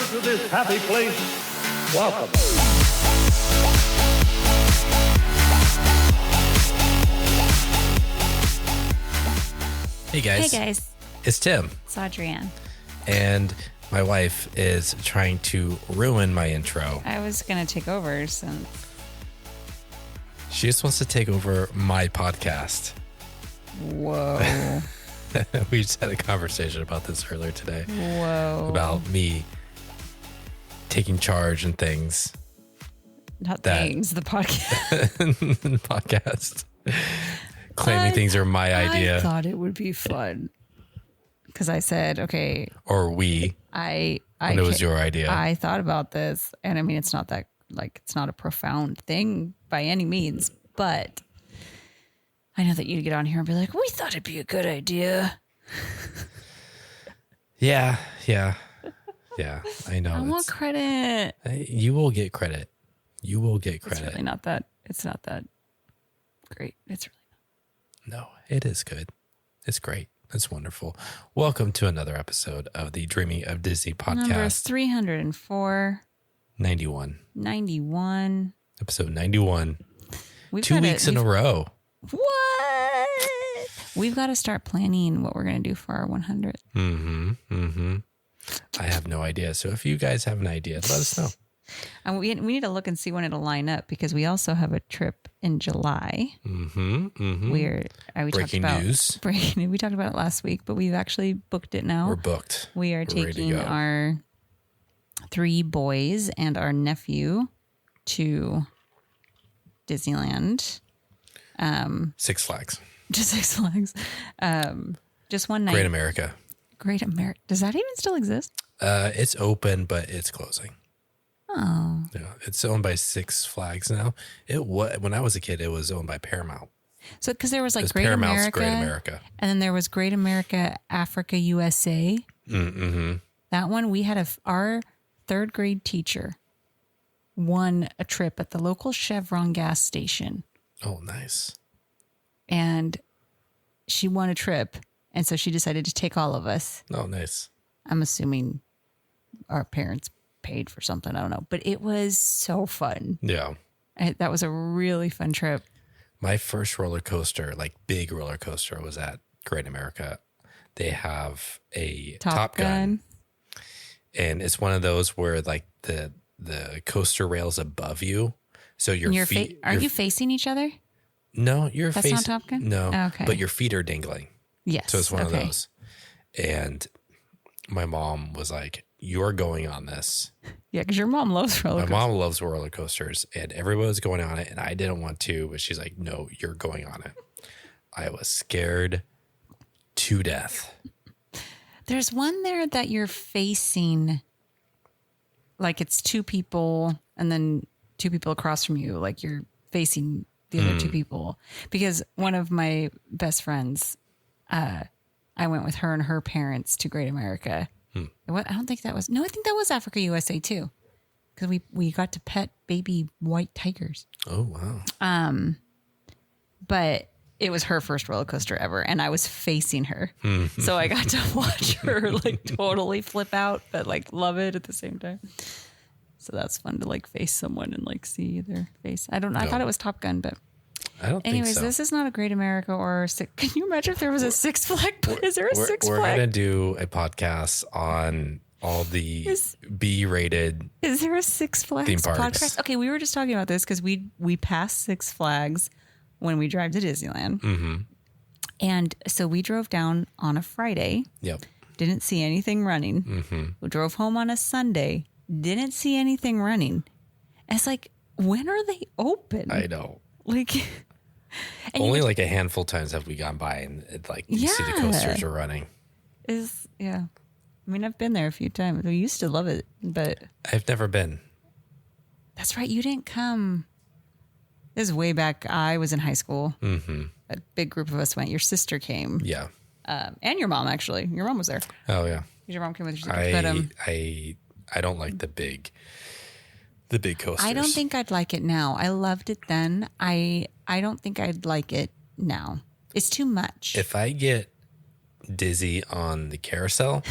to this happy place, welcome. Hey guys. Hey guys. It's Tim. It's Adrienne. And my wife is trying to ruin my intro. I was going to take over since... She just wants to take over my podcast. Whoa. We just had a conversation about this earlier today. Whoa. About me taking charge and things. Not things, the podcast. Podcast. Claiming things are my idea. I thought it would be fun. Because I said, okay. Or we. When it was your idea. I thought about this. And I mean, it's not that, it's not a profound thing by any means. But I know that you'd get on here and be like, we thought it'd be a good idea. Yeah. I know. I want credit. You will get credit. You will get credit. It's really not that. It's not that great. It's really not. No, it is good. It's great. It's wonderful. Welcome to another episode of the Dreaming of Disney podcast. Number 304. 91. Episode 91. 2 weeks in a row. What? We've got to start planning what we're going to do for our 100th. I have no idea. So if you guys have an idea, let us know. And we need to look and see when it'll line up because we also have a trip in July. We Breaking news. We talked about it last week, but we've actually booked it now. We're booked. We are taking our 3 boys and our nephew to Disneyland. Six Flags. Just Six Flags. Just one night. Great America. Does that even still exist? It's open, but it's closing. Oh. Yeah, it's owned by Six Flags now. When I was a kid, it was owned by Paramount. So, because there was Great America, Great America, and then there was Great America Africa USA. Mm-hmm. That one we had our 3rd grade teacher won a trip at the local Chevron gas station. Oh, nice. And she won a trip, and so she decided to take all of us. Oh, nice. I'm assuming our parents paid for something. I don't know, but it was so fun. Yeah. That was a really fun trip. My first roller coaster, big roller coaster, was at Great America. They have a Top Gun. And it's one of those where the coaster rail's above you. So your feet... Are you facing each other? No, you're facing... That's not Top Gun? No, okay. But your feet are dangling. Yes. So it's one of those. And my mom was like, you're going on this. Yeah, because your mom loves roller coasters. My mom loves roller coasters, and everyone was going on it, and I didn't want to, but she's like, no, you're going on it. I was scared to death. There's one there that you're facing, it's 2 people, and then 2 people across from you, you're facing the other 2 people. Because one of my best friends, I went with her and her parents to Great America. I don't think that was... No, I think that was Africa USA too. Because we got to pet baby white tigers. Oh, wow. But it was her first roller coaster ever, and I was facing her. So I got to watch her totally flip out, but love it at the same time. So that's fun to face someone and see their face. I thought it was Top Gun, but... I don't Anyways, think so. This is not a Great America or can you imagine if there was a Six Flag? Is there a Six Flag? We're going to do a podcast on all the B-rated Is there a Six Flags theme parks podcast? Okay, we were just talking about this because we pass Six Flags when we drive to Disneyland. Mm-hmm. And so we drove down on a Friday. Yep. Didn't see anything running. Mm-hmm. We drove home on a Sunday. Didn't see anything running. And it's when are they open? I know. Only a handful of times have we gone by and you see the coasters are running. I mean, I've been there a few times. We used to love it, but I've never been. That's right. You didn't come. This is way back. I was in high school. Mm-hmm. A big group of us went. Your sister came. Yeah. And your mom, actually. Your mom was there. Oh, yeah. Your mom came with your sister. I don't like the big coasters. I don't think I'd like it now. I loved it then. I don't think I'd like it now. It's too much. If I get dizzy on the carousel,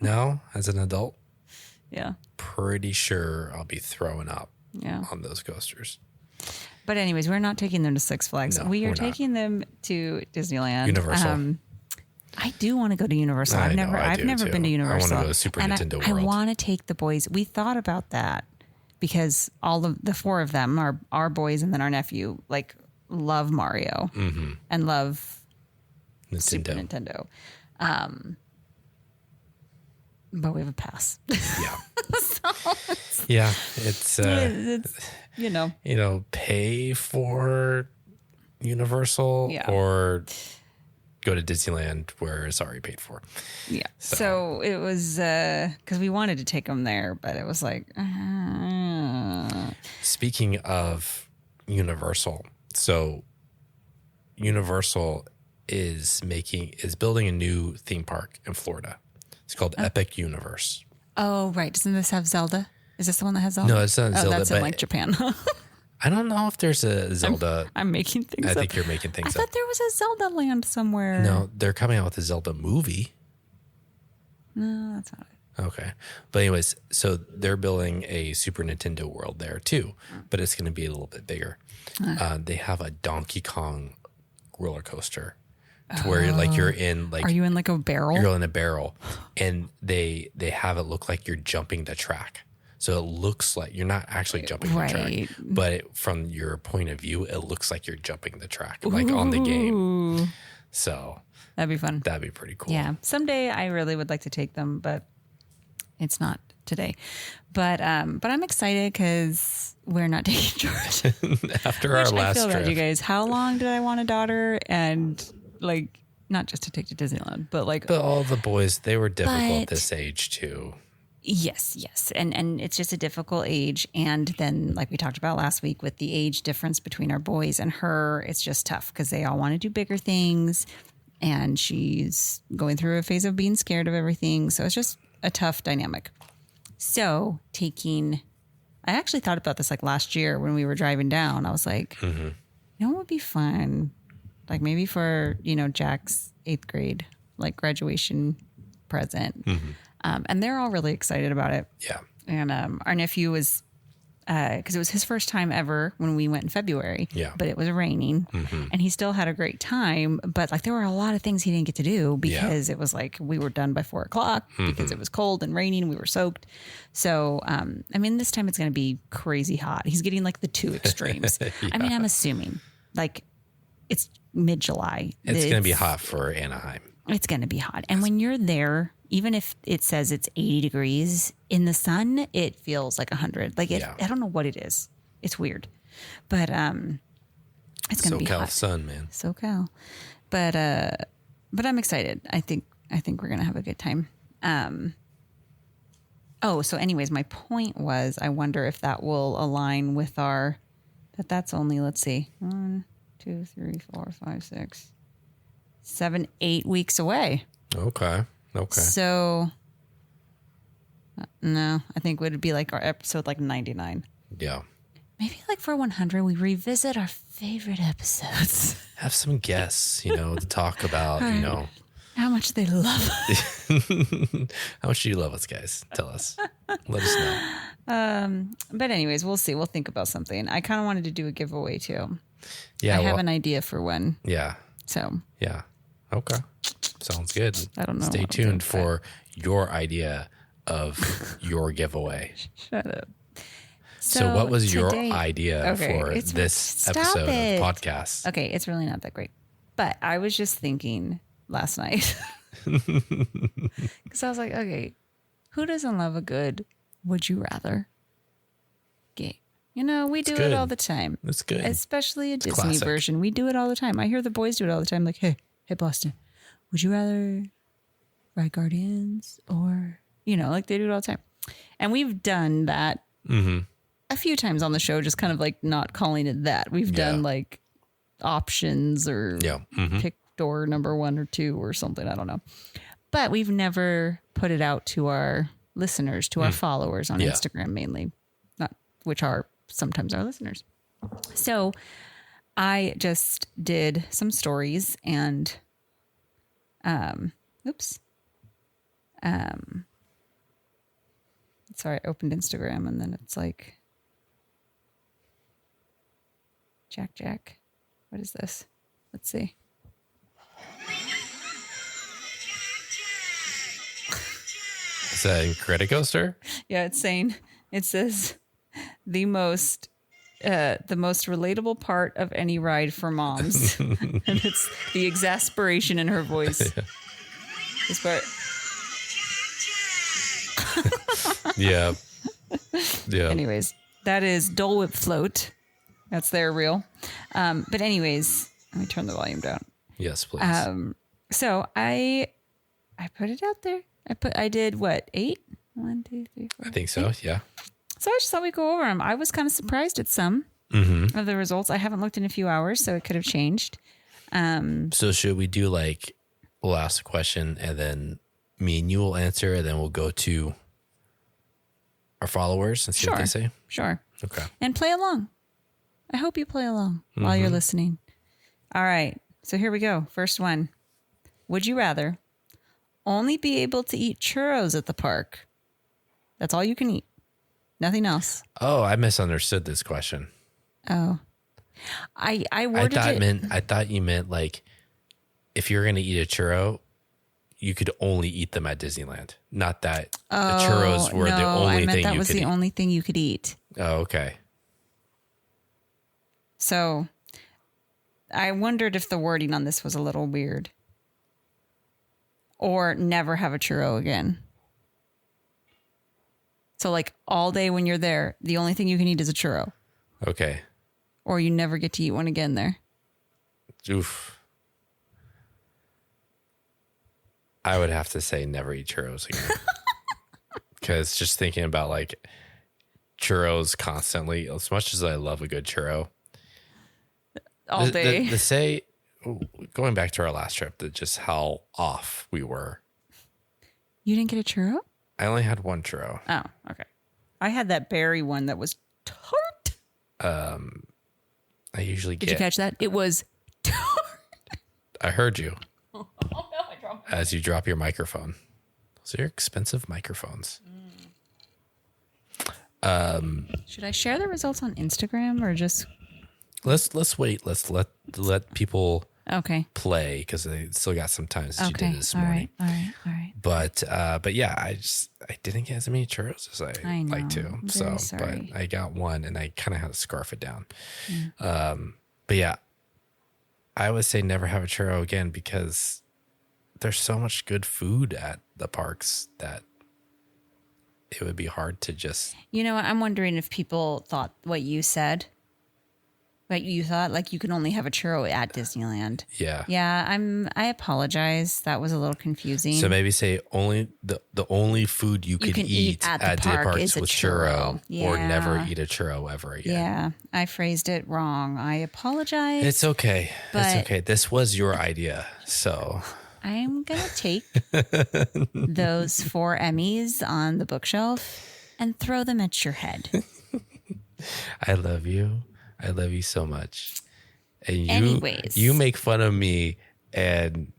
no, as an adult. Yeah. Pretty sure I'll be throwing up Yeah. on those coasters. But anyways, we're not taking them to Six Flags. No, we are we're not. taking them to Disneyland. Universal. I do want to go to Universal. I I've know, I I've do never too. been to I Universal. wanna go to Super and Nintendo I World. want to take the boys. We thought about that because all of the four of them, our boys and then our nephew, like love Mario and love Super Nintendo. Nintendo. But we have a pass. Yeah. Yeah. It's, it's pay for Universal Yeah. or go to Disneyland where it's already paid for. Yeah. So it was because we wanted to take them there, but it was like, Speaking of Universal, so Universal is building a new theme park in Florida. It's called Epic Universe. oh, right. Doesn't this have Zelda? Is this the one that has Zelda? No, it's not Zelda, That's in but- like Japan. I don't know if there's a Zelda. I'm making things I up. think you're making I things up. thought there was a Zelda land somewhere. No, they're coming out with a Zelda movie. No, that's not it. Okay. But anyways, so they're building a Super Nintendo World there too, but it's going to be a little bit bigger. They have a Donkey Kong roller coaster to where you're in like Are you in like a barrel? you're in a barrel, and they have it look like you're jumping the track. So it looks like you're not actually jumping the Right. track, but from your point of view, it looks like you're jumping the track, like on the game. Ooh, So that'd be fun. that'd be pretty cool. Yeah. Someday I really would like to take them, but it's not today. But I'm excited because we're not taking George. After our Which I last feel bad, trip, you guys. How long did I want a daughter? And like, not just to take to Disneyland, but like, but all the boys, they were difficult But- this age too. yes. And it's just a difficult age. And then, like we talked about last week with the age difference between our boys and her, it's just tough because they all want to do bigger things. And she's going through a phase of being scared of everything. So it's just a tough dynamic. So I actually thought about this like last year when we were driving down. I was like, you know what would be fun? Like maybe for, Jack's 8th grade, like graduation present. And they're all really excited about it. Yeah. And our nephew was, because it was his first time ever when we went in February. Yeah. But it was raining, and he still had a great time. But like there were a lot of things he didn't get to do because it was like we were done by 4:00 because it was cold and raining and we were soaked. So this time it's going to be crazy hot. He's getting like the two extremes. I'm assuming like it's mid-July. It's going to be hot for Anaheim. It's going to be hot. And when you're there, even if it says it's 80 degrees in the sun, it feels like 100. Like I don't know what it is. It's weird. But it's going to be SoCal hot. sun, man. SoCal. But I'm excited. I think we're going to have a good time. So anyways, my point was I wonder if that will align with that's only, let's see, 1, 2, 3, 4, 5, 6, 7, 8 weeks away. Okay. So, no, I think it would be like our episode like 99. Yeah. Maybe like for 100, we revisit our favorite episodes. Have some guests, to talk about, How much they love us. how much do you love us, guys? Tell us. Let us know. But anyways, we'll see. We'll think about something. I kind of wanted to do a giveaway too. Yeah. I have an idea for one. Yeah. So Yeah. Okay. Sounds good. I don't know Stay what I'm tuned gonna for your idea of your giveaway. shut up. So what was your today- idea Okay, for it's- this stop episode it. of podcast? Okay, it's really not that great. But I was just thinking last night. Because I was like, okay, who doesn't love a good would you rather game? We do good. it all the time. That's good. Especially a Disney classic. version. We do it all the time. I hear the boys do it all the time. Like, hey, Boston, would you rather ride Guardians or, like they do it all the time. And we've done that a few times on the show, just kind of like not calling it that. We've done like options or Yeah. pick door number 1 or 2 or something. I don't know. But we've never put it out to our listeners, to our followers on Yeah. Instagram mainly, which are sometimes our listeners. So I just did some stories and, let's Sorry, I opened Instagram and then it's like Jack. What is this? Let's see. Is that Incredicoaster? Yeah, it's saying, it says the most relatable part of any ride for moms. And it's the exasperation in her voice. This part. Yeah. Yeah. Anyways, that is Dole Whip Float. That's their reel. But anyways, let me turn the volume down. Yes, please. So I put it out there. I did what, 8? 1, 2, 3, 4. I think so. Yeah. So I just thought we'd go over them. I was kind of surprised at some of the results. I haven't looked in a few hours, so it could have changed. So should we do like, we'll ask a question and then me and you will answer, and then we'll go to our followers and see what they say? Sure. Okay. And play along. I hope you play along while you're listening. All right. So here we go. First one. Would you rather only be able to eat churros at the park? That's all you can eat. Nothing else. Oh, I misunderstood this question. Oh. I worded it. I thought you meant like if you're going to eat a churro, you could only eat them at Disneyland. Not that the churros were the only thing that you was could the eat. only thing you could eat. Oh, okay. So I wondered if the wording on this was a little weird. Or never have a churro again. So like all day when you're there, the only thing you can eat is a churro. Okay. Or you never get to eat one again there. Oof. I would have to say never eat churros again. Because just thinking about like churros constantly, as much as I love a good churro. All day. The say, going back to our last trip, that just how off we were. You didn't get a churro? I only had one churro. Oh, okay. I had that berry one that was tart. I usually Did you catch that? It was tart. I heard you. Oh no, I dropped As you drop your microphone. Those are expensive microphones. Should I share the results on Instagram or just Let's wait. Let's let people okay? play because they still got some time since you did this morning. All right. But yeah, I didn't get as many churros as I know. like to. I'm So, very sorry. but I got one and I kind of had to scarf it down. But yeah, I would say never have a churro again because there's so much good food at the parks that it would be hard to just. You know what? I'm wondering if people thought what you said. What you thought, like you can only have a churro at Disneyland. Yeah. Yeah, I apologize. That was a little confusing. So maybe say only the only food you could can eat at the at the park parks is a was churro, or Yeah. never eat a churro ever again. Yeah, I phrased it wrong. I apologize. It's okay. But- It's okay. This was your idea. So I'm going to take those 4 Emmys on the bookshelf and throw them at your head. I love you. I love you so much. And Anyways. you make fun of me and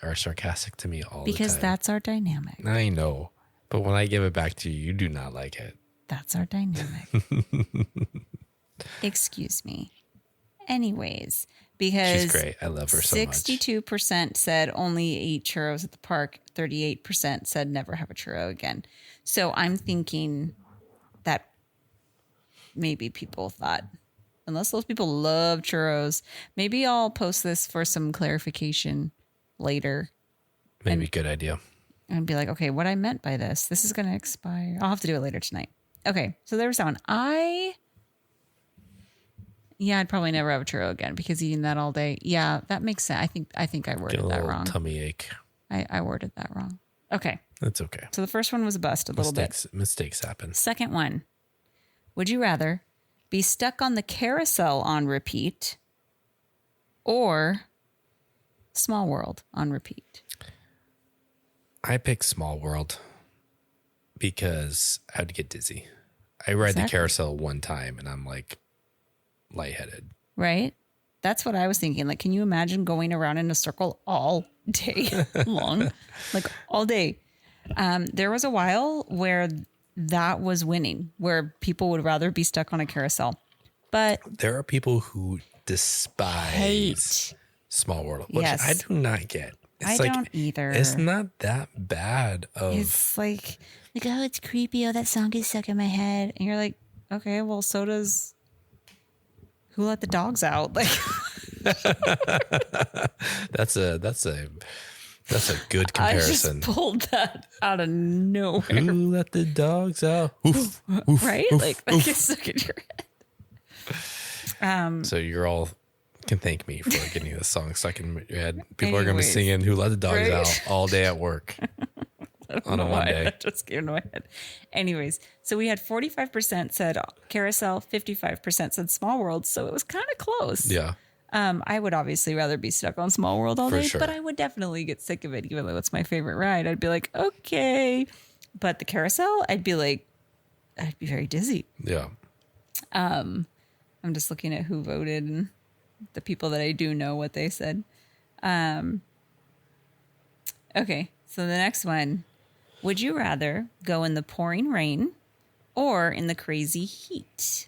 are sarcastic to me all the time. Because that's our dynamic. I know. But when I give it back to you, you do not like it. That's our dynamic. Excuse me. Anyways, because She's great. I love her so much. 62% said only eat churros at the park. 38% said never have a churro again. So I'm thinking that maybe people thought, unless those people love churros, maybe I'll post this for some clarification later Maybe good idea. and be like, okay, what I meant by this is going to expire. I'll have to do it later tonight. Okay, so there was that one. I'd probably never have a churro again because eating that all day. Yeah, that makes sense. I think I Get a worded that little wrong. tummy ache. I worded that wrong. Okay, That's okay. so the first one was a bust a little bit. Mistakes happen. Second one, would you rather be stuck on the carousel on repeat or Small World on repeat? I pick Small World because I would get dizzy. I ride the Exactly. carousel one time and I'm like lightheaded. Right? That's what I was thinking. Like, can you imagine going around in a circle all day long? Like all day. There was a while where that was winning, where people would rather be stuck on a carousel. But there are people who despise hate Small World, which Yes. I do not get. It's I don't either. It's not that bad of It's like, oh, it's creepy. Oh, that song gets stuck in my head. And you're like, okay, well, so does Who Let the Dogs Out. Like, that's a good I comparison. just pulled that out of nowhere. Who let the dogs out? Oof, oof, Right? oof, Like, that gets stuck in your head. So you're all can thank me for getting this song stuck in your head. People are going to be Anyways, singing "Who Let the Dogs right? Out" all day at work on a Why Monday. that just came into my head. Anyways, so we had 45% said carousel, 55% said Small World. So it was kind of close. Yeah, I would obviously rather be stuck on Small World all For day, sure. but I would definitely get sick of it, even though it's my favorite ride. I'd be like, okay. But the carousel, I'd be very dizzy. yeah. I'm just looking at who voted and the people that I do know what they said. Okay, so the next one. Would you rather go in the pouring rain or in the crazy heat?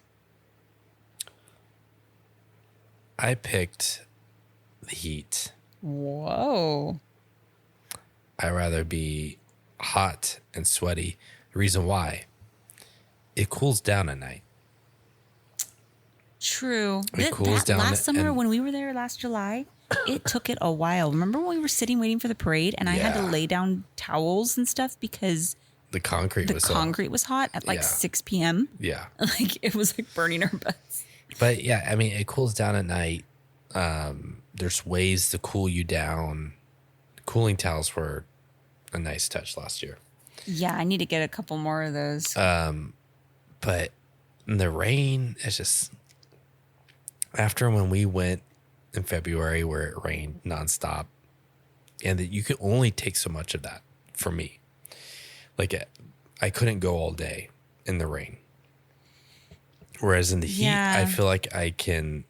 I picked the heat. Whoa. I'd rather be hot and sweaty. The reason why, it cools down at night. True. It cools down last summer and- when we were there last July, it took it a while. Remember when we were sitting waiting for the parade and I had to Yeah. lay down towels and stuff because The concrete the was concrete was hot at like Yeah. 6 p.m. Yeah. Like it was like burning our butts. But yeah, I mean, it cools down at night. There's ways to cool you down. Cooling towels were a nice touch last year. Yeah, I need to get a couple more of those. But in the rain, it's just after when we went in February where it rained nonstop, and that you could only take so much of that for me. Like I couldn't go all day in the rain. Whereas in the heat, Yeah. I feel like I can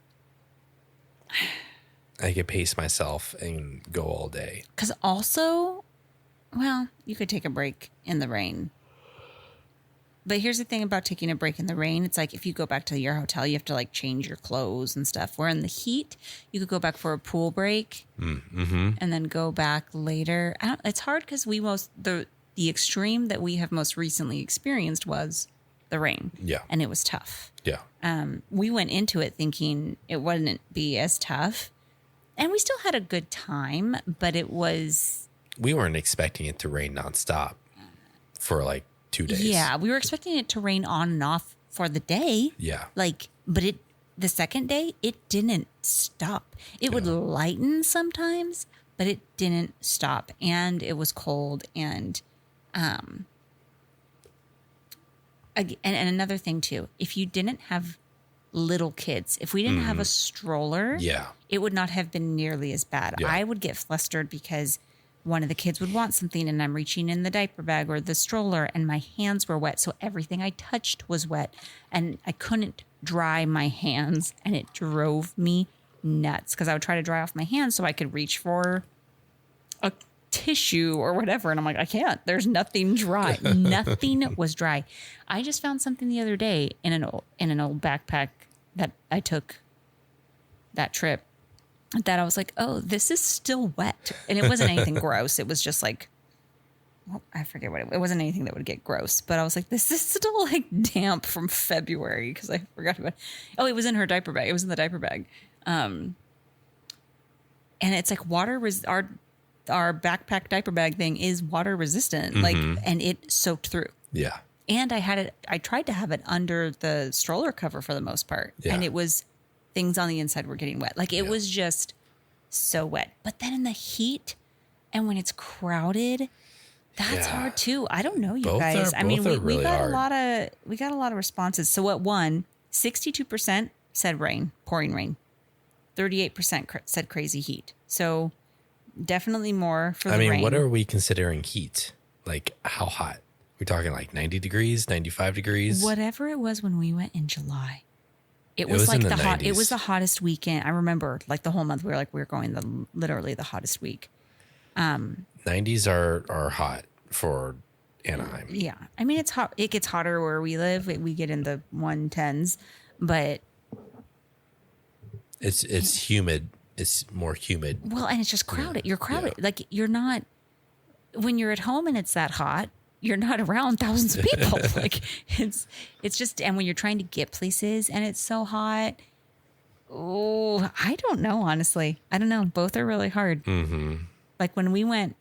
pace myself and go all day. Because also, well, you could take a break in the rain. But here's the thing about taking a break in the rain. It's like if you go back to your hotel, you have to like change your clothes and stuff. Where in the heat, you could go back for a pool break and then go back later. It's hard because the extreme that we have most recently experienced was the rain. Yeah. And it was tough. Yeah. We went into it thinking it wouldn't be as tough. And we still had a good time, but it was... We weren't expecting it to rain nonstop for like 2 days. Yeah, we were expecting it to rain on and off for the day. Yeah. Like, but the second day, it didn't stop. It would lighten sometimes, but it didn't stop. And it was cold. And another thing too, if you didn't have little kids, if we didn't have a stroller, Yeah. it would not have been nearly as bad. Yeah. I would get flustered because one of the kids would want something and I'm reaching in the diaper bag or the stroller and my hands were wet. So everything I touched was wet and I couldn't dry my hands and it drove me nuts because I would try to dry off my hands so I could reach for a tissue or whatever. And I'm like, I can't. There's nothing dry. Nothing was dry. I just found something the other day in an old backpack that I took that trip that I was like, oh, this is still wet. And it wasn't anything gross. It was just like, well, I forget what it wasn't anything that would get gross. But I was like, this is still like damp from February because I forgot about it. Oh, it was in her diaper bag. It was in the diaper bag. And it's like our backpack diaper bag thing is water resistant. Like, and it soaked through. Yeah. And I tried to have it under the stroller cover for the most part. Yeah. And it was, things on the inside were getting wet. Like it was just so wet. But then in the heat and when it's crowded, that's hard too. I don't know, you Both guys. are- I mean, both are we really got hard. we got a lot of responses. So what won? 62% said rain, pouring rain. 38% said crazy heat. So definitely more for the I mean, rain. what are we considering heat? Like how hot? We're talking like 90 degrees, 95 degrees? Whatever it was when we went in July. It was was like in the it 90s. was the hottest weekend. I remember like the whole month we were literally the hottest week. 90s are hot for Anaheim. Yeah. I mean, it's hot. It gets hotter where we live. We get in the 110s, but It's humid. It's more humid. well, and it's just crowded. Yeah. You're crowded. Yeah. Like you're not, when you're at home and it's that hot, you're not around thousands of people. Like it's just, and when you're trying to get places and it's so hot, oh, I don't know, honestly. I don't know. Both are really hard. Mm-hmm. Like when we went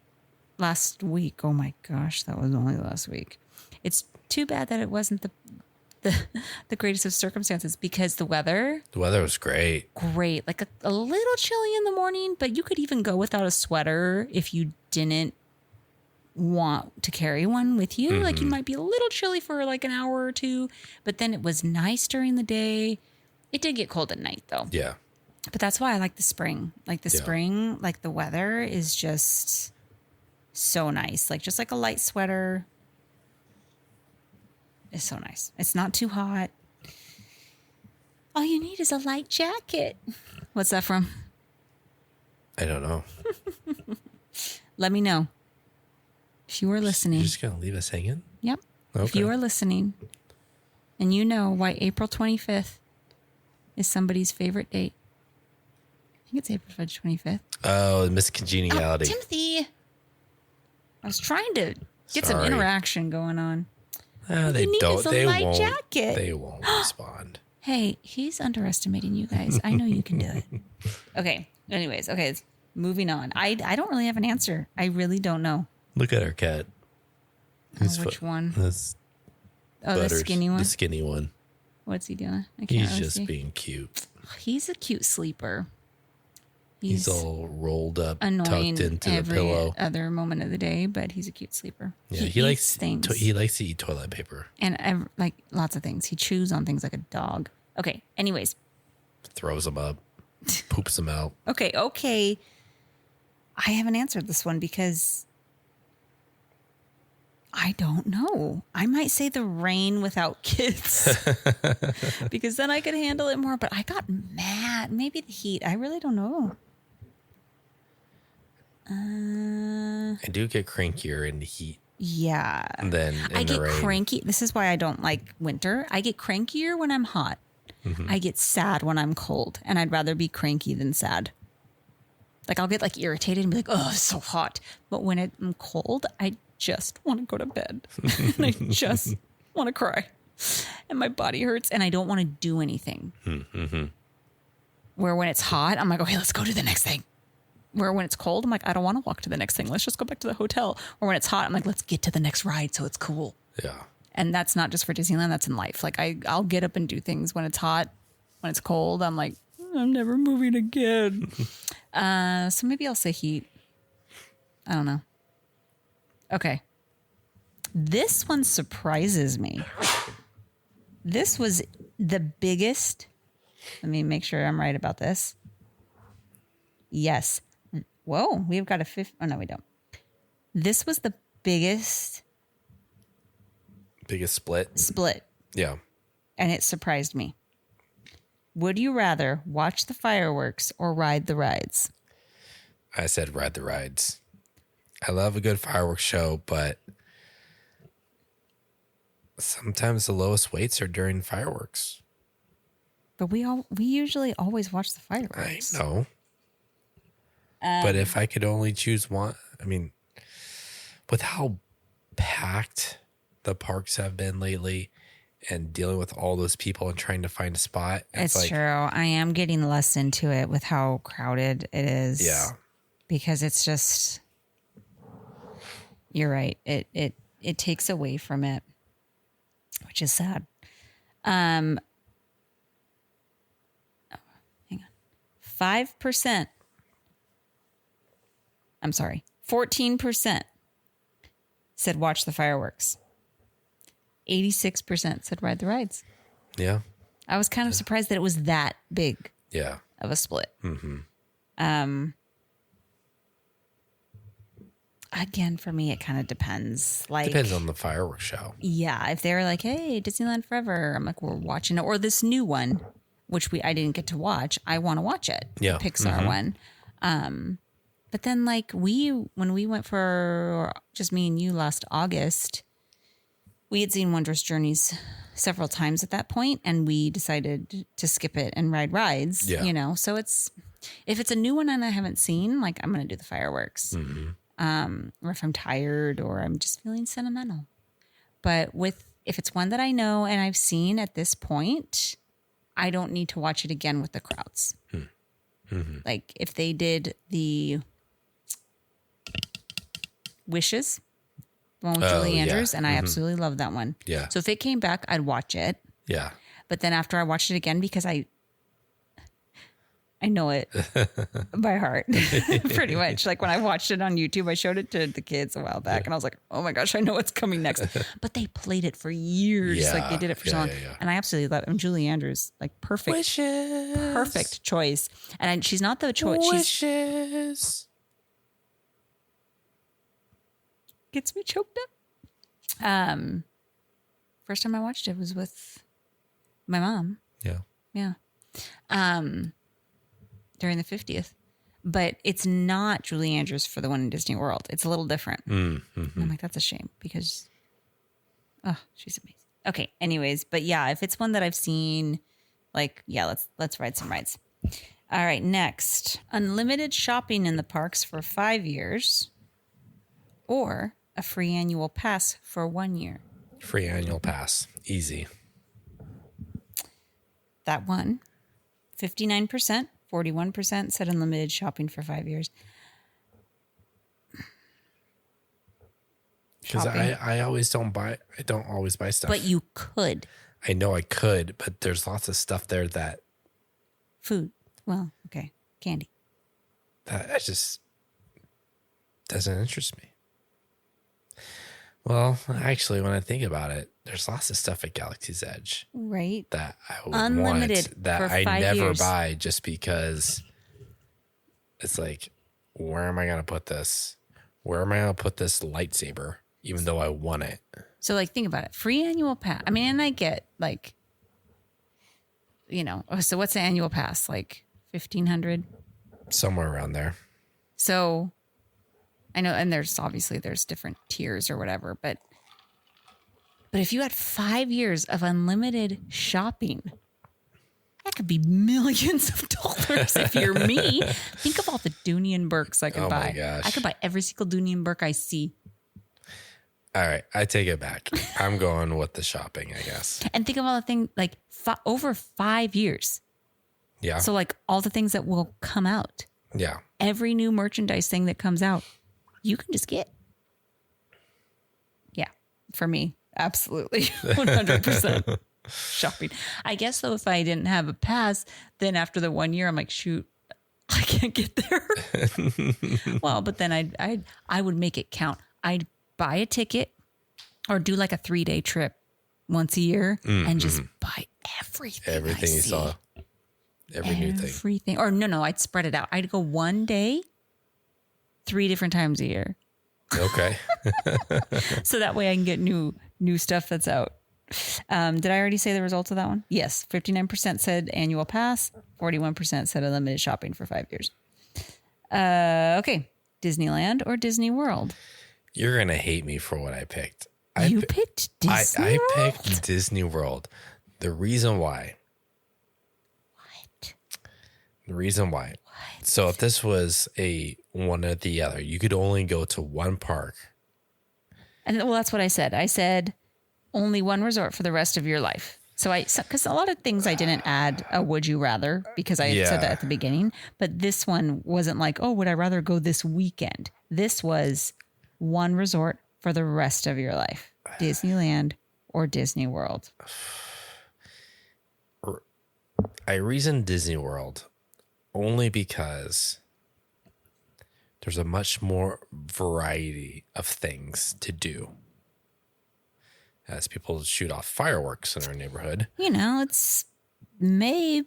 last week, oh my gosh, that was only last week. It's too bad that it wasn't the greatest of circumstances because the weather was great. like a little chilly in the morning, but you could even go without a sweater if you didn't want to carry one with you. Like you might be a little chilly for like an hour or two, but then it was nice during the day. It did get cold at night though. Yeah. But that's why I like the spring. Like the Yeah. spring, like the weather is just so nice. Like just like a light sweater is so nice. It's not too hot. All you need is a light jacket. What's that from? I don't know. Let me know. If you are listening. You're just going to leave us hanging? Yep. If Okay. you are listening and you know why April 25th is somebody's favorite date. I think it's April 25th. Oh, Miss Oh, Congeniality. Timothy. I was trying to get some Sorry. interaction going on. They you need don't. is a They light won't. jacket. They won't respond. Hey, he's underestimating you guys. I know you can do it. Okay. Anyways, okay. Moving on. I don't really have an answer. I really don't know. Look at our cat. Which one? This Oh, the Butters, skinny one. The skinny one. What's he doing? I can't He's really just see. being cute. He's a cute sleeper. He's all rolled up, annoying tucked into the every pillow. other moment of the day, but he's a cute sleeper. Yeah, he he eats likes things he likes to eat toilet paper. and like lots of things. He chews on things like a dog. Okay. Anyways. Throws them up, poops them out. Okay. I haven't answered this one because I don't know. I might say the rain without kids because then I could handle it more. But I got mad. Maybe the heat. I really don't know. I do get crankier in the heat Yeah. than in I the get rain. cranky. This is why I don't like winter. I get crankier when I'm hot. Mm-hmm. I get sad when I'm cold, and I'd rather be cranky than sad. Like I'll get like irritated and be like, "Oh, it's so hot." But when I'm cold, I just want to go to bed. And I just want to cry, and my body hurts, and I don't want to do anything. Mm-hmm. Where when it's hot, I'm like, "Okay, let's go to the next thing." Where when it's cold, I'm like, "I don't want to walk to the next thing. Let's just go back to the hotel." Or when it's hot, I'm like, "Let's get to the next ride so it's cool." Yeah. And that's not just for Disneyland, that's in life. Like I'll get up and do things when it's hot. When it's cold, I'm like, I'm never moving again. So maybe I'll say heat. I don't know. Okay. This one surprises me. This was the biggest. Let me make sure I'm right about this. Yes. Whoa, we've got a fifth. Oh, no, we don't. This was the biggest split, Yeah. and it surprised me. Would you rather watch the fireworks or ride the rides? I said ride the rides. I love a good fireworks show, but sometimes the lowest weights are during fireworks. But we usually always watch the I fireworks. know. But if I could only choose one, I mean, with how packed the parks have been lately and dealing with all those people and trying to find a spot, It's like, true. I am getting less into it with how crowded it is. Yeah. Because it's just, you're right. It takes away from it, which is sad. Hang on. 5%. I'm sorry. 14% said watch the fireworks. 86% said ride the rides. Yeah. I was kind of surprised that it was that big Yeah. of a split. Mm-hmm. Again, for me, it kind of depends. Like, Depends on the fireworks show. yeah, if they're like, "Hey, Disneyland Forever," I'm like, "We're watching it," or this new one, which I didn't get to watch. I want to watch it. Yeah. the Pixar one. But then, like when we went for just me and you last August, we had seen Wondrous Journeys several times at that point, and we decided to skip it and ride rides, Yeah. you know? So if it's a new one and I haven't seen, like, I'm going to do the fireworks. Or if I'm tired or I'm just feeling sentimental. But if it's one that I know and I've seen at this point, I don't need to watch it again with the crowds. Like if they did the Wishes, the one with Julie Andrews, and I absolutely love that one. Yeah. So if it came back, I'd watch it. Yeah. But then after I watched it again, because I know it by heart, pretty much. Like when I watched it on YouTube, I showed it to the kids a while back, and I was like, "Oh my gosh, I know what's coming next." But they played it for years, like they did it for so long, and I absolutely love it. And Julie Andrews, like perfect choice. And she's not the choice. Wishes. Gets me choked up. First time I watched it was with my mom. Yeah. Yeah. During the 50th. But it's not Julie Andrews for the one in Disney World. It's a little different. I'm like, that's a shame because, she's amazing. Okay. Anyways, but yeah, if it's one that I've seen, like, yeah, let's ride some rides. All right. Next, unlimited shopping in the parks for 5 years or a free annual pass for 1 year. Free annual pass. Easy. That one, 59%, 41% said unlimited shopping for 5 years. Because I always don't always buy stuff. But you could. I know I could, but there's lots of stuff there that Food. Well, okay. Candy. that just doesn't interest me. Well, actually, when I think about it, there's lots of stuff at Galaxy's Edge Right. that I would Unlimited want that for I 5 never years. buy just because it's like, where am I going to put this? Where am I going to put this lightsaber, even though I want it? So, like, think about it. Free annual pass. I mean, and I get, like, you know, so what's the annual pass? Like $1,500? Somewhere around there. So I know, and there's different tiers or whatever, but if you had 5 years of unlimited shopping, that could be millions of dollars if you're me. Think of all the Dooney Burks I could Oh buy. my gosh. I could buy every single Dooney Burke I see. All right, I take it back. I'm going with the shopping, I guess. And think of all the things, like over 5 years. Yeah. So like all the things that will come out. Yeah. Every new merchandise thing that comes out, you can just get. Yeah, for me, absolutely. 100% shopping. I guess though, if I didn't have a pass, then after the 1 year, I'm like, shoot, I can't get there. Well, but then I would make it count. I'd buy a ticket or do like a 3-day trip once a year and just buy everything. Everything you saw. Every new thing. Everything. Or no, I'd spread it out. I'd go 1 day, 3 different times a year. Okay. So that way I can get new stuff that's out. Did I already say the results of that one? Yes. 59% said annual pass. 41% said unlimited shopping for 5 years. Okay. Disneyland or Disney World? You're going to hate me for what I picked. You picked Disney I World? picked Disney World. The reason why. The reason why. So if this was a one or the other, you could only go to one park. And well, that's what I said. I said only one resort for the rest of your life. So because a lot of things I didn't add a would you rather because I had said that at the beginning. But this one wasn't like, oh, would I rather go this weekend? This was one resort for the rest of your life. Disneyland or Disney World. I reasoned Disney World only because there's a much more variety of things to do as people shoot off fireworks in our neighborhood. You know, it's May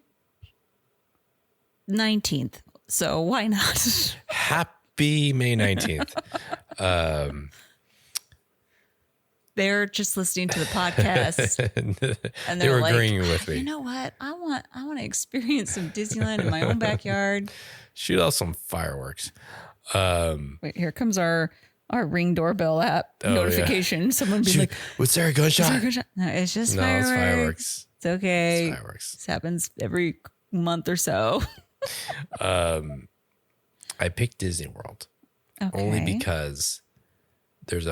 19th, so why not? Happy May 19th. They're just listening to the podcast and They were like, agreeing with me. You know what? I want to experience some Disneyland in my own backyard. Shoot off some fireworks. Wait, here comes our Our Ring doorbell app notification. Someone being like, "Was there a gunshot?" No, it's just No, fireworks. it's fireworks. It's okay. It's fireworks. This happens every month or so. I picked Disney World only because there's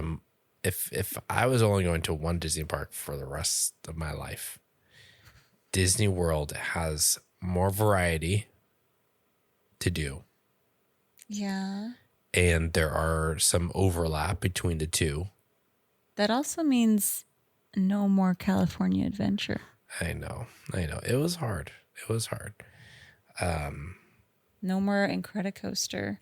if I was only going to one Disney park for the rest of my life, Disney World has more variety to do. Yeah. And there are some overlap between the two. That also means no more California Adventure. I know. It was hard. No more Incredicoaster.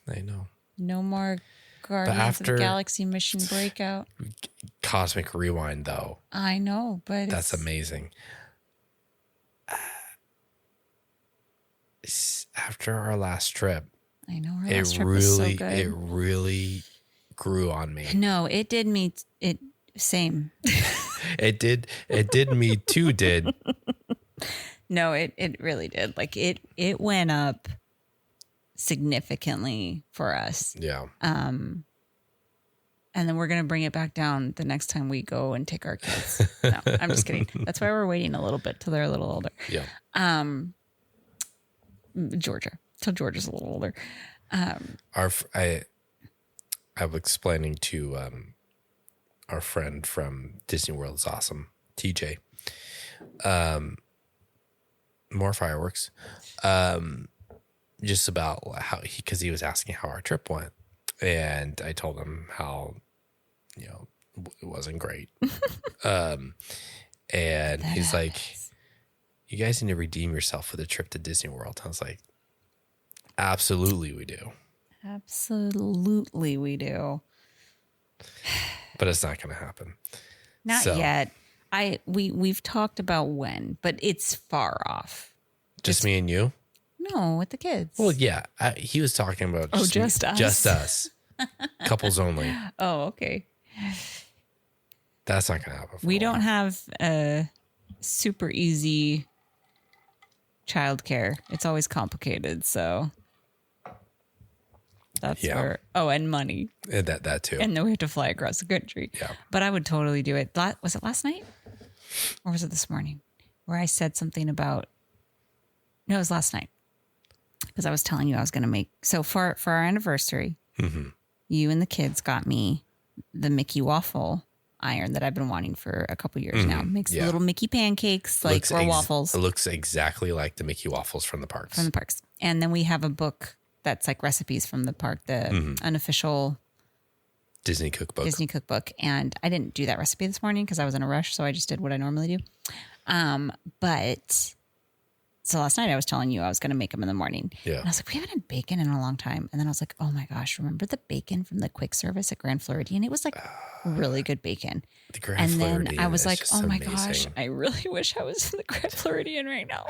I know. No more Guardians of the Galaxy Mission Breakout. Cosmic Rewind, though. I know, but that's amazing. After our last trip, I know our last trip was so good. It really grew on me. No, it did me. It same. It did me too. Did. No, it really did. Like it went up significantly for us. Yeah. And then we're gonna bring it back down the next time we go and take our kids. No, I'm just kidding. That's why we're waiting a little bit till they're a little older. Yeah. Georgia, till Georgia's a little older. I was explaining to our friend from Disney World is awesome, TJ. More fireworks. Just about how because he was asking how our trip went, and I told him how it wasn't great. And he's like, "You guys need to redeem yourself for the trip to Disney World." I was like, "Absolutely, we do. Absolutely, we do." But it's not going to happen. Not yet. We've talked about when, but it's far off. Just me and you? No, with the kids. Well, yeah. He was talking about just us. Just us. Couples only. Oh, okay. That's not going to happen. We don't have a super easy childcare. It's always complicated, so that's where. Oh, and money. That too. And then we have to fly across the country. Yeah. But I would totally do it. Was it last night? Or was it this morning? Where I said something about. No, it was last night. Because I was telling you I was going to make. So for our anniversary, you and the kids got me the Mickey waffle iron that I've been wanting for a couple years now. Makes little Mickey pancakes or waffles. It looks exactly like the Mickey waffles from the parks. And then we have a book that's like recipes from the park, the unofficial Disney cookbook. And I didn't do that recipe this morning because I was in a rush. So I just did what I normally do. So last night I was telling you I was going to make them in the morning. Yeah. And I was like, we haven't had bacon in a long time. And then I was like, oh my gosh, remember the bacon from the quick service at Grand Floridian? It was like really good bacon. The Grand Floridian. And then I was like, oh my amazing. gosh, I really wish I was in the Grand Floridian right now.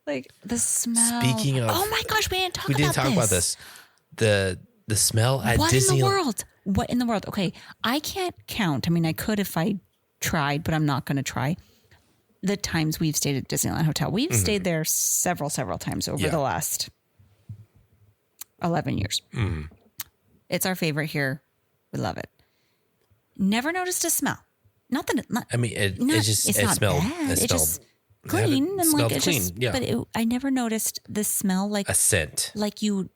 Like the smell. Speaking of, oh my gosh, we didn't talk about this. The smell at Disney. What in the world? Okay, I can't count. I mean, I could if I tried, but I'm not going to try. The times we've stayed at Disneyland Hotel. We've stayed there several times over the last 11 years. It's our favorite here. We love it. Never noticed a smell. Not that it. It smelled. It just clean and like it clean. Just, but I never noticed the smell like a scent. Like you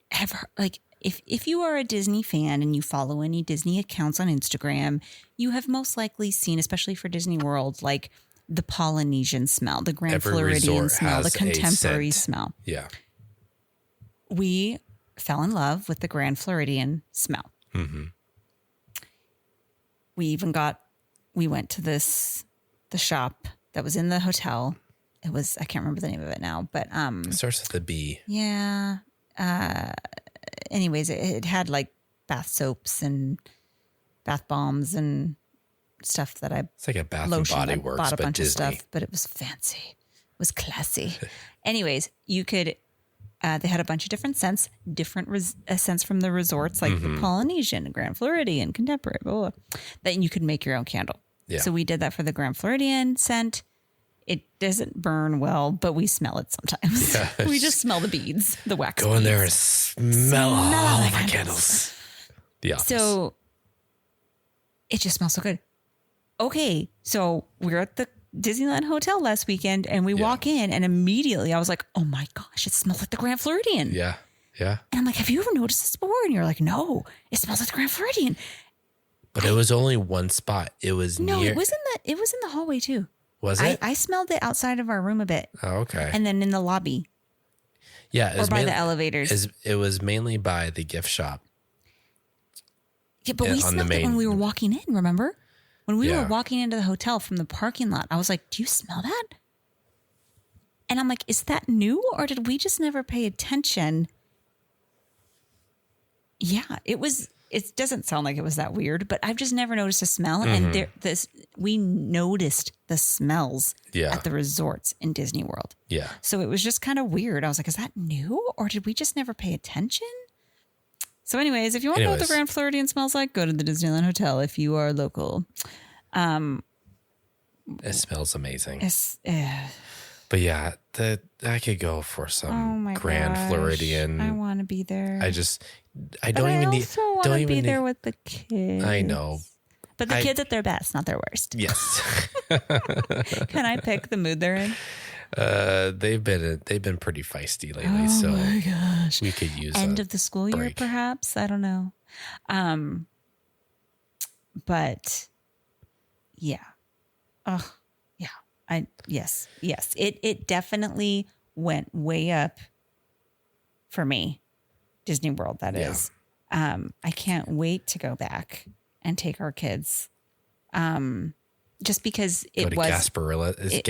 have like if you are a Disney fan and you follow any Disney accounts on Instagram, you have most likely seen, especially for Disney World, like the Polynesian smell, the Grand Floridian smell, the contemporary smell. Yeah. We fell in love with the Grand Floridian smell. We went to the shop that was in the hotel. It was, I can't remember the name of it now, but it starts with a B. Yeah. Anyways, it had like bath soaps and bath bombs and stuff that it's like a Bath and Body Works, bought a but bunch Disney. of stuff, but it was fancy. It was classy. Anyways, you could. They had a bunch of different scents, scents from the resorts, like the Polynesian, Grand Floridian, Contemporary, blah, blah, blah, that you could make your own candle. Yeah. So we did that for the Grand Floridian scent. It doesn't burn well, but we smell it sometimes. Yes. We just smell the beads, the wax. Go in there and beads. smell all all the the candles. candles. The office. So it just smells so good. Okay, so we're at the Disneyland Hotel last weekend, and we walk in, and immediately I was like, "Oh my gosh, it smells like the Grand Floridian." yeah. And I'm like, "Have you ever noticed this before?" And you're like, "No, it smells like the Grand Floridian." But it was only one spot. It was No, near. it was in the hallway too. Was it? I smelled it outside of our room a bit, Oh, okay. and then in the lobby Yeah. It or was by the elevators. It was mainly by the gift shop. Yeah, but we on the smelled it when main- we were walking in. Remember, when we Yeah. were walking into the hotel from the parking lot? I was like, "Do you smell that?" And I'm like, "Is that new, or did we just never pay attention?" Yeah, it was. It doesn't sound like it was that weird, but I've just never noticed a smell. And we noticed the smells Yeah. at the resorts in Disney World. Yeah. So it was just kind of weird. I was like, "Is that new, or did we just never pay attention?" So, anyways, if you want to know what the Grand Floridian smells like, go to the Disneyland Hotel if you are local. It smells amazing. It's, But yeah, I could go for oh some my Grand gosh, Floridian. I want to be there. I don't even need. also want Don't to even be need. there with the kids. I know. But the kids at their best, not their worst. Yes. Can I pick the mood they're in? They've been pretty feisty lately, so gosh. we could use End a of the school year, break. perhaps. I don't know. But yeah. Oh, yeah. Yes. It definitely went way up for me. Disney World, that Yeah. is. I can't wait to go back and take our kids. Just because Go it to was Gasparilla.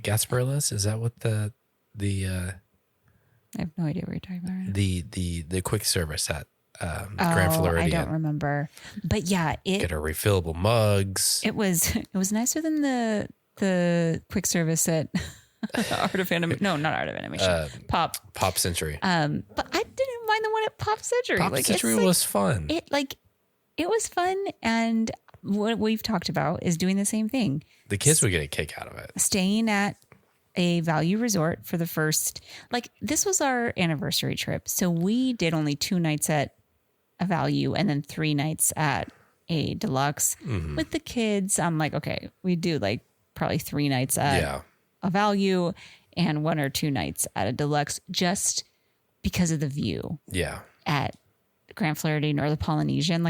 Gasparilla's? Is that what the I have no idea what you're talking about. the quick service at Grand Floridian? I don't remember. But yeah, Get our refillable mugs. it was nicer than the quick service at Art of Animation. No, not Art of Animation. Pop Century. But I didn't mind the one at Pop Century. Pop Century was fun. It was fun, and what we've talked about is doing the same thing. The kids would get a kick out of it. Staying at a value resort for the first, this was our anniversary trip. So we did only 2 nights at a value and then 3 nights at a deluxe with the kids. I'm like, okay, we do probably 3 nights at a value and 1 or 2 nights at a deluxe just because of the view Yeah. at Grand Floridian or the Polynesian.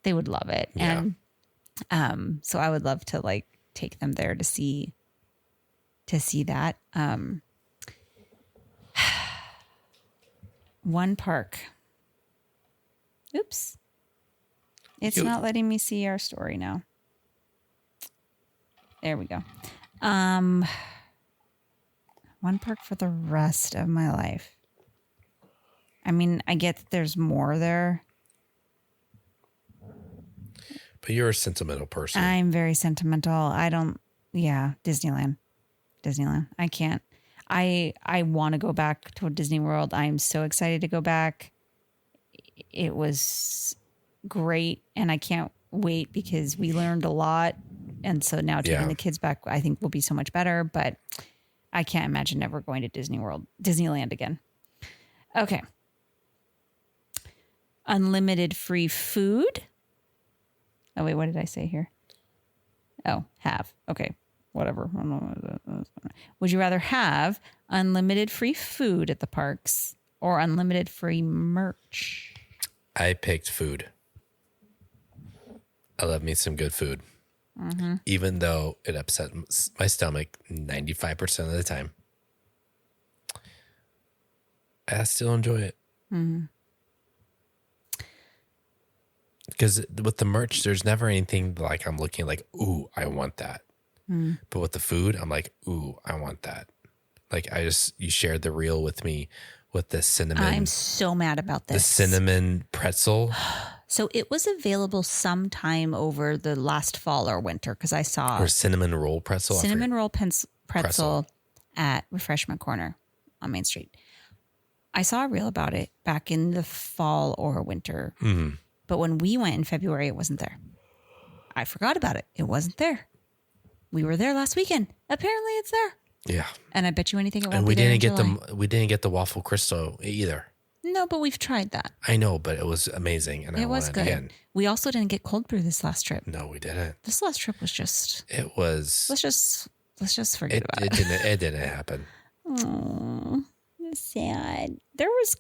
They would love it. Yeah. And so I would love to take them there to see that. One park. Oops. It's not letting me see our story now. There we go. One park for the rest of my life. I mean, I get that there's more there. But you're a sentimental person. I'm very sentimental. Disneyland. I can't. I want to go back to Disney World. I'm so excited to go back. It was great, and I can't wait because we learned a lot. And so now taking the kids back, I think will be so much better, but I can't imagine never going to Disneyland again. Okay. Unlimited free food. Oh, wait, what did I say here? Oh, have. Okay, whatever. Would you rather have unlimited free food at the parks or unlimited free merch? I picked food. I love me some good food. Mm-hmm. Even though it upsets my stomach 95% of the time. I still enjoy it. Mm-hmm. Because with the merch, there's never anything I'm looking ooh, I want that. Mm. But with the food, I'm like, ooh, I want that. You shared the reel with me with the cinnamon. I'm so mad about this. The cinnamon pretzel. So it was available sometime over the last fall or winter because I saw Or cinnamon roll pretzel. Cinnamon roll pretzel at Refreshment Corner on Main Street. I saw a reel about it back in the fall or winter. Mm-hmm. But when we went in February, it wasn't there. I forgot about it. It wasn't there. we were there last weekend. Apparently it's there. Yeah. And I bet you anything it won't And be we there didn't in get July. we didn't get the waffle crystal either. No, but we've tried that. I know, but it was amazing, and I It was wanted good. again. We also didn't get cold brew this last trip. No, we didn't. This last trip was just It was. let's just forget about It it. didn't. It didn't happen. Oh, sad. There was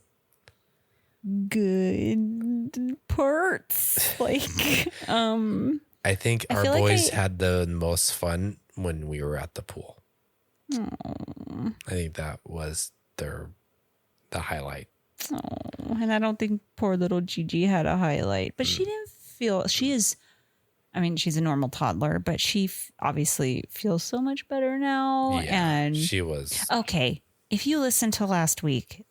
good parts. Like, I think I our feel like boys I- had the most fun when we were at the pool. oh, I think that was the highlight. and I don't think poor little Gigi had a highlight, but Mm. she didn't feel. She is. I mean, she's a normal toddler, but she obviously feels so much better now. Yeah, And she was. okay, if you listened to last week,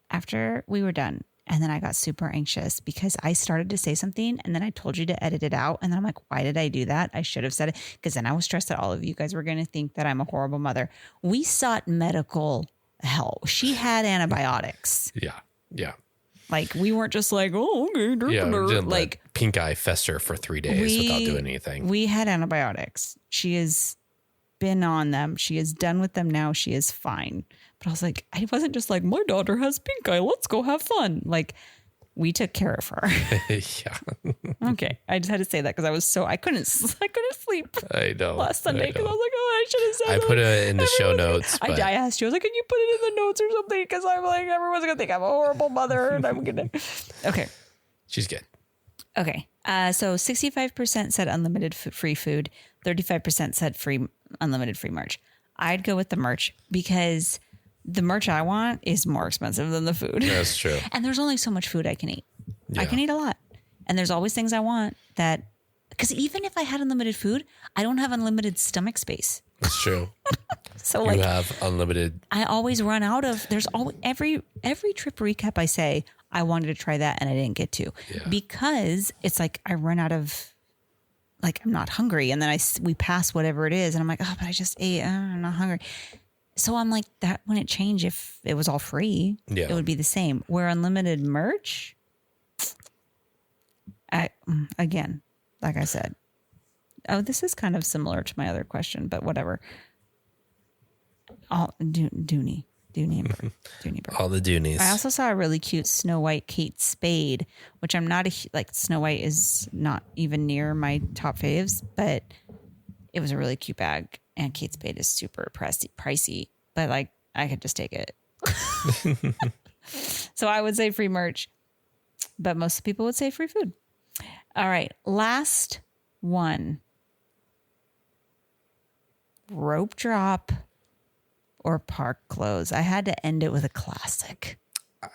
after we were done, and then I got super anxious because I started to say something and then I told you to edit it out. And then I'm like, why did I do that? I should have said it, because then I was stressed that all of you guys were going to think that I'm a horrible mother. We sought medical help. She had antibiotics. Yeah. Like, we weren't just like, oh, okay, Yeah. we didn't let like pink eye fester for 3 days without doing anything. we had antibiotics. She has been on them. She is done with them now. She is fine. But I was like, I wasn't just like, my daughter has pink eye. Let's go have fun. Like, we took care of her. Yeah. Okay. I just had to say that because I couldn't sleep I know. last Sunday because I know. was like, oh, I should have said I that. put it in the show Everyone's notes. gonna- But I asked you, I was like, can you put it in the notes or something? Because I'm like, everyone's going to think I'm a horrible mother and I'm going to. Okay. she's good. Okay. So 65% said unlimited free food, 35% said unlimited free merch. I'd go with the merch because the merch I want is more expensive than the food. That's true. And there's only so much food I can eat. I Yeah. can eat a lot. And there's always things I want that, because even if I had unlimited food, I don't have unlimited stomach space. That's true. So You like have unlimited. I always run out of, there's always, every trip recap I say, I wanted to try that and I didn't get to, Yeah. because it's like I run out of, like, I'm not hungry. And then we pass whatever it is and I'm like, oh, but I just ate, I'm not hungry. So I'm like, that wouldn't change if it was all free. Yeah. It would be the same. Where unlimited merch, again, like I said, oh, this is kind of similar to my other question, but whatever. Dooney bird. All the Doonies. I also saw a really cute Snow White Kate Spade, which I'm not like Snow White is not even near my top faves, but it was a really cute bag. And Kate Spade is super pricey, but like I could just take it. So I would say free merch, but most people would say free food. All right, last one. Rope drop or park close. I had to end it with a classic.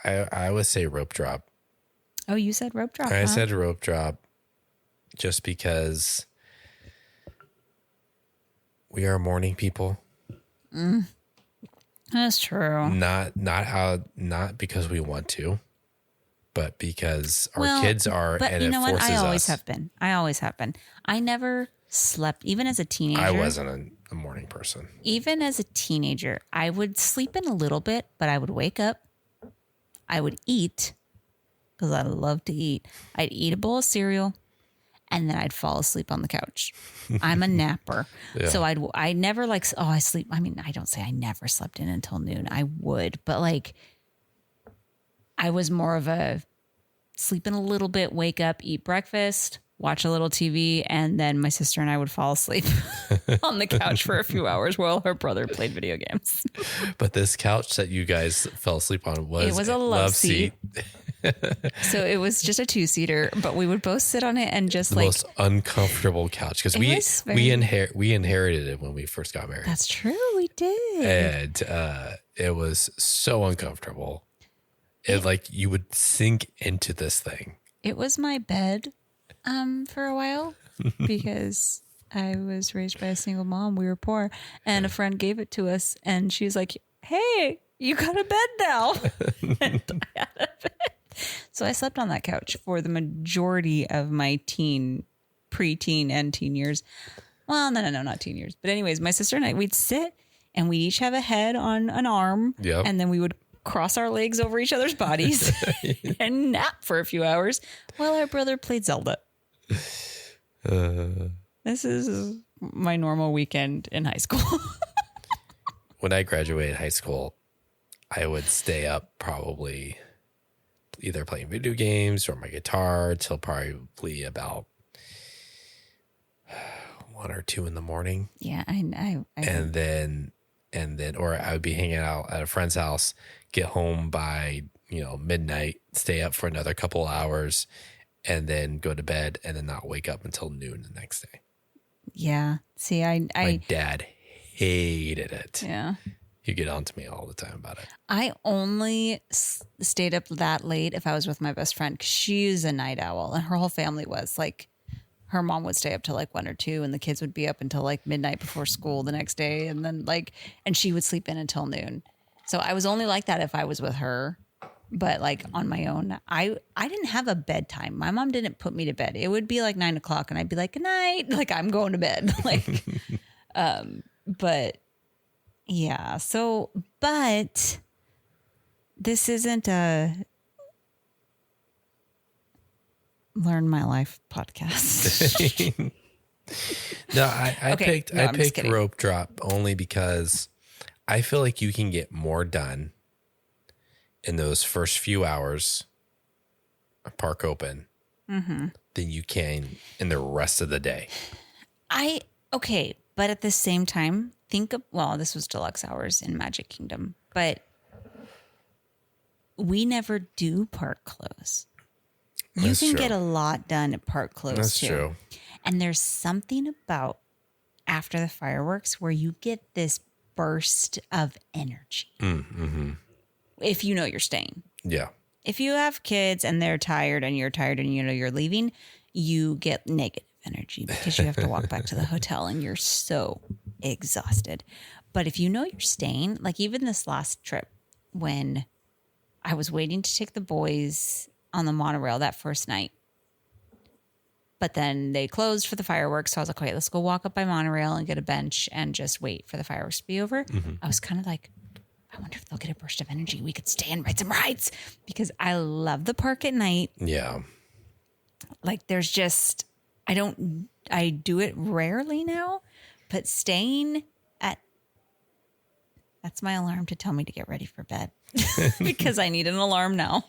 I would say rope drop. Oh, you said rope drop. I huh? said rope drop just because we are morning people. That's true. Not because we want to, but because our kids are, But and you it know what? forces I always us. have been. I never slept, even as a teenager. I wasn't a morning person. Even as a teenager, I would sleep in a little bit, but I would wake up. I would eat because I love to eat. I'd eat a bowl of cereal, and then I'd fall asleep on the couch. I'm a napper. Yeah. So I never like, oh, I sleep. I mean, I don't say I never slept in until noon. I would, but like I was more of a sleep in a little bit, wake up, eat breakfast, watch a little TV, and then my sister and I would fall asleep on the couch for a few hours while her brother played video games. But this couch that you guys fell asleep on was a love seat. So it was just a 2-seater, but we would both sit on it and just The like, most uncomfortable couch because was we very- we inherited it when we first got married, that's true, we did. and it was so uncomfortable. It like you would sink into this thing. It was my bed for a while because I was raised by a single mom. We were poor, and a friend gave it to us, and she's like, "Hey, you got a bed now." And I had a bed. So I slept on that couch for the majority of my preteen and teen years. Well, no, not teen years. But anyways, my sister and I, we'd sit and we'd each have a head on an arm. Yep. And then we would cross our legs over each other's bodies and nap for a few hours while our brother played Zelda. This is my normal weekend in high school. When I graduated high school, I would stay up probably either playing video games or my guitar till probably about 1 or 2 in the morning. Yeah, I And then, or I would be hanging out at a friend's house, get home by, midnight, stay up for another couple hours, and then go to bed and then not wake up until noon the next day. Yeah. See, My dad hated it. yeah. He'd get on to me all the time about it. I only stayed up that late if I was with my best friend because she's a night owl and her whole family was like, her mom would stay up till like 1 or 2 and the kids would be up until like midnight before school the next day. And then and she would sleep in until noon. So I was only like that if I was with her, but like on my own, I didn't have a bedtime. My mom didn't put me to bed. It would be like 9 o'clock and I'd be like, good night. Like I'm going to bed. But yeah. So, but this isn't a Learn My Life podcast. No, I picked kidding. rope drop only because I feel like you can get more done in those first few hours of park open than you can in the rest of the day. Okay, but at the same time, this was deluxe hours in Magic Kingdom, but we never do park close. You That's can true. get a lot done at park close That's too. true. And there's something about after the fireworks where you get this burst of energy. If you know you're staying. Yeah. If you have kids and they're tired and you're tired and you know you're leaving, you get negative energy because you have to walk back to the hotel and you're so exhausted. But if you know you're staying, like even this last trip when I was waiting to take the boys on the monorail that first night, but then they closed for the fireworks. So I was like, okay, let's go walk up by monorail and get a bench and just wait for the fireworks to be over. I was kind of like, I wonder if they'll get a burst of energy. We could stay and ride some rides because I love the park at night. Yeah. Like there's just, I do it rarely now, but staying that's my alarm to tell me to get ready for bed because I need an alarm now.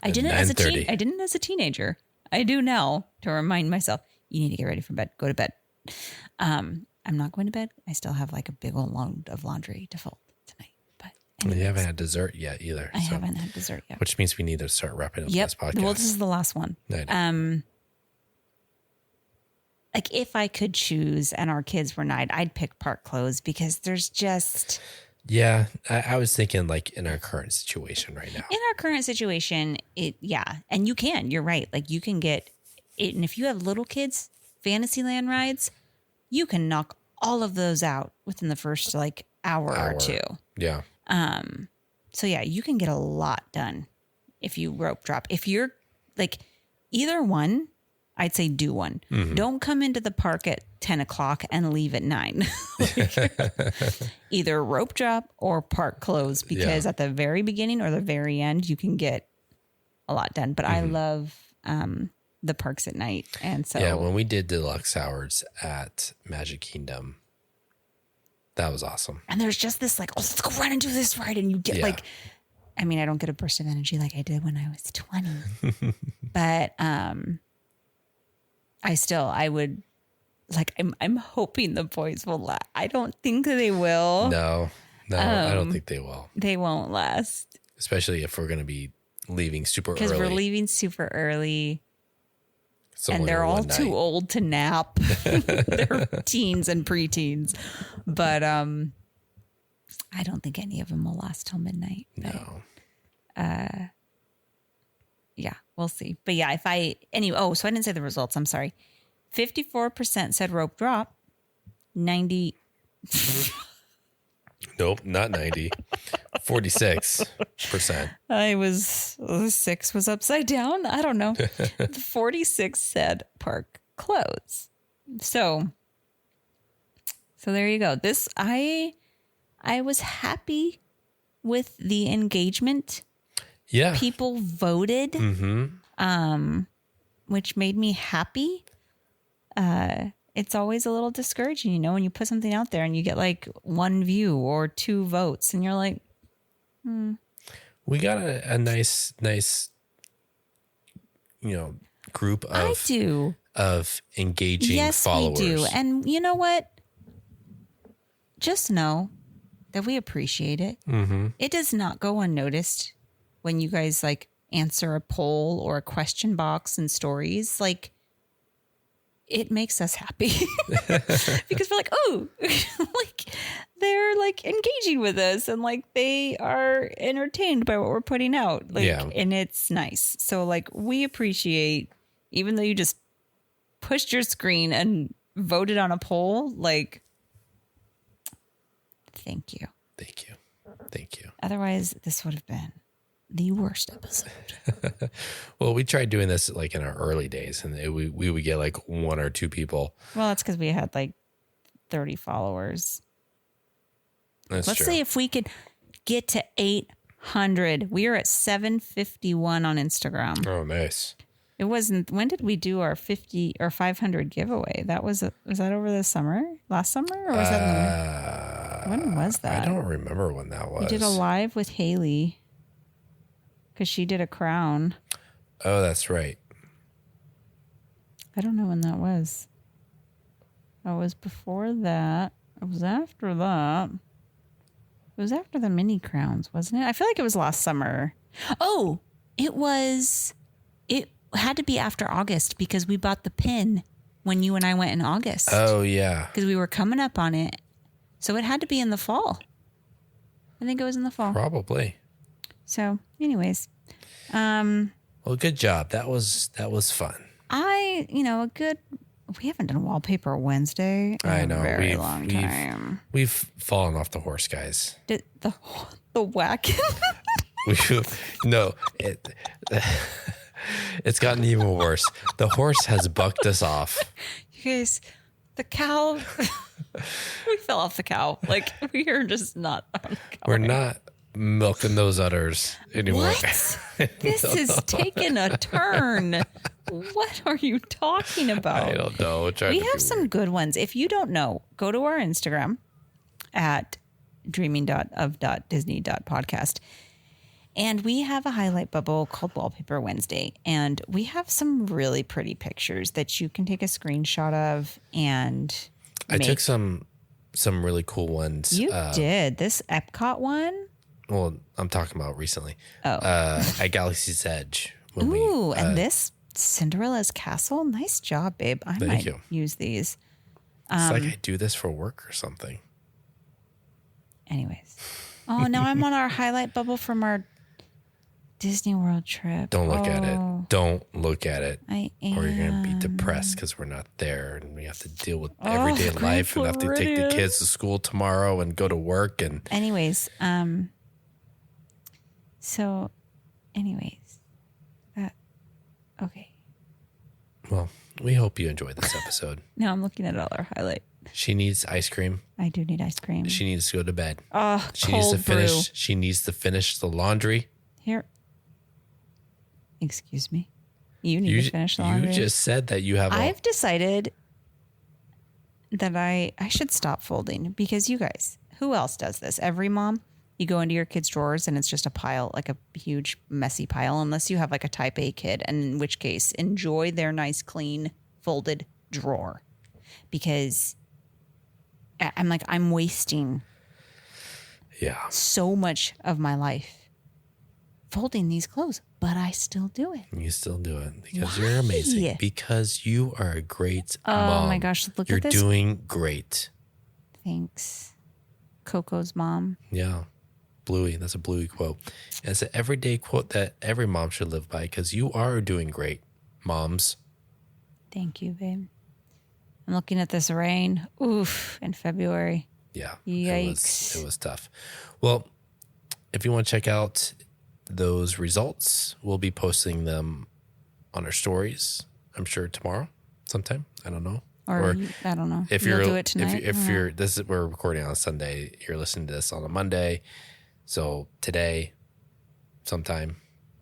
I didn't as a teenager. I do now to remind myself, you need to get ready for bed. Go to bed. I'm not going to bed. I still have like a big old load of laundry to fold tonight. But You haven't had dessert yet either. I haven't had dessert yet. Which means we need to start wrapping up this podcast. Well, this is the last one. Like if I could choose and our kids were night, I'd pick park close because there's just... Yeah, I was thinking like in our current situation right now. In our current situation, and you're right. Like you can get it. And if you have little kids, Fantasyland rides, you can knock all of those out within the first like hour or two. Yeah. So yeah, you can get a lot done if you rope drop. If you're like either one, I'd say do one. Don't come into the park at 10 o'clock and leave at 9. Either rope drop or park close because at the very beginning or the very end, you can get a lot done. But I love the parks at night. And so when we did deluxe hours at Magic Kingdom, that was awesome. And there's just this like, oh, let's go run and do this ride. And you get like, I mean, I don't get a burst of energy like I did when I was 20, but I would like, I'm hoping the boys will last. I don't think they will. No, I don't think they will. They won't last. Especially if we're going to be leaving super early. Because we're leaving super early. Somewhere and they're all one night. too old to nap. They're teens and preteens. But I don't think any of them will last till midnight. No. Yeah, we'll see. But yeah, so I didn't say the results. I'm sorry. 54% said rope drop. 90. Nope, not 90. 46%. The 6 was upside down. I don't know. 46 said park close. So there you go. I was happy with the engagement. Yeah. People voted, which made me happy. it's always a little discouraging, when you put something out there and you get like 1 view or 2 votes and you're like, We got a nice, group I do. of engaging Yes, followers. we do. And you know what? Just know that we appreciate it. Mm-hmm. It does not go unnoticed when you guys like answer a poll or a question box in stories. Like, it makes us happy because we're like, oh, like they're like engaging with us and like they are entertained by what we're putting out. Like, and it's nice. So like we appreciate, even though you just pushed your screen and voted on a poll, like, thank you. Thank you. Thank you. Otherwise, this would have been the worst episode. Well, we tried doing this like in our early days, and we would get like 1 or 2 people. Well, that's because we had like 30 followers. Let's see if we could get to 800. We are at 751 on Instagram. Oh, nice. It wasn't. When did we do our 50 or 500 giveaway? Was that over the summer? Last summer, or was that when was that? I don't remember when that was. We did a live with Haley because she did a crown. Oh, that's right. I don't know when that was. It was before that. It was after that. It was after the mini crowns, wasn't it? I feel like it was last summer. Oh, it was. It had to be after August because we bought the pin when you and I went in August. Oh, yeah. Because we were coming up on it. So it had to be in the fall. I think it was in the fall. Probably. So, anyways. Well, good job. That was fun. We haven't done Wallpaper Wednesday in I know. a very long time. We've fallen off the horse, guys. Did the whack? It's gotten even worse. The horse has bucked us off. You guys, the cow, we fell off the cow. Like, we are just not on the cow. We're not milking those udders anymore. What? This is taking a turn. What are you talking about? I don't know. We have some good ones. If you don't know, go to our Instagram at dreaming.of.disney.podcast. And we have a highlight bubble called Wallpaper Wednesday. And we have some really pretty pictures that you can take a screenshot of and I took some really cool ones. You did. This Epcot one? Well, I'm talking about recently. Oh. At Galaxy's Edge. And this Cinderella's Castle? Nice job, babe. I might use these. It's like I do this for work or something. Anyways. Oh, now I'm on our highlight bubble from our Disney World trip. Don't look at it. Don't look at it. I am. Or you're going to be depressed because we're not there and we have to deal with everyday life and have to take the kids to school tomorrow and go to work. And anyways, okay. Well, we hope you enjoyed this episode. Now I'm looking at all our highlight. She needs ice cream. I do need ice cream. She needs to go to bed. Oh, she cold needs to finish. brew. She needs to finish the laundry. Here. Excuse me. You need to finish the laundry. You just said that you have. I've decided that I should stop folding because you guys, who else does this? Every mom, you go into your kids' drawers and it's just a pile, like a huge messy pile, unless you have like a type A kid, and in which case enjoy their nice, clean, folded drawer because I'm wasting so much of my life folding these clothes, but I still do it. You still do it because you're amazing. Because you are a great mom. Oh my gosh, look at this. You're doing great. Thanks. Coco's mom. Yeah. Bluey. That's a Bluey quote. And it's an everyday quote that every mom should live by because you are doing great, moms. Thank you, babe. I'm looking at this rain. Oof, in February. Yeah. Yikes. It was tough. Well, if you want to check out those results, we'll be posting them on our stories, I'm sure tomorrow sometime. I don't know. Or I don't know. If you'll do it tonight. We're recording on a Sunday, you're listening to this on a Monday. So today, sometime,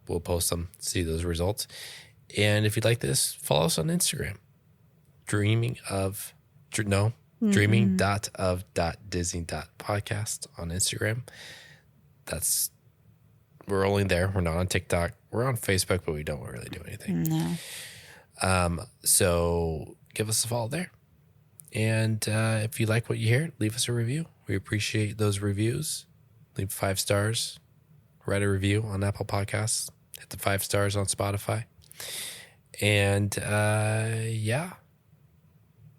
we'll post them, see those results. And if you'd like this, follow us on Instagram. Dreaming of dreaming.of.disney.podcast on Instagram. We're only there. We're not on TikTok. We're on Facebook, but we don't really do anything. No. So give us a follow there. And if you like what you hear, leave us a review. We appreciate those reviews. Leave 5 stars. Write a review on Apple Podcasts. Hit the 5 stars on Spotify. And yeah,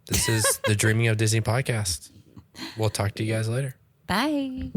this is the Dreaming of Disney podcast. We'll talk to you guys later. Bye.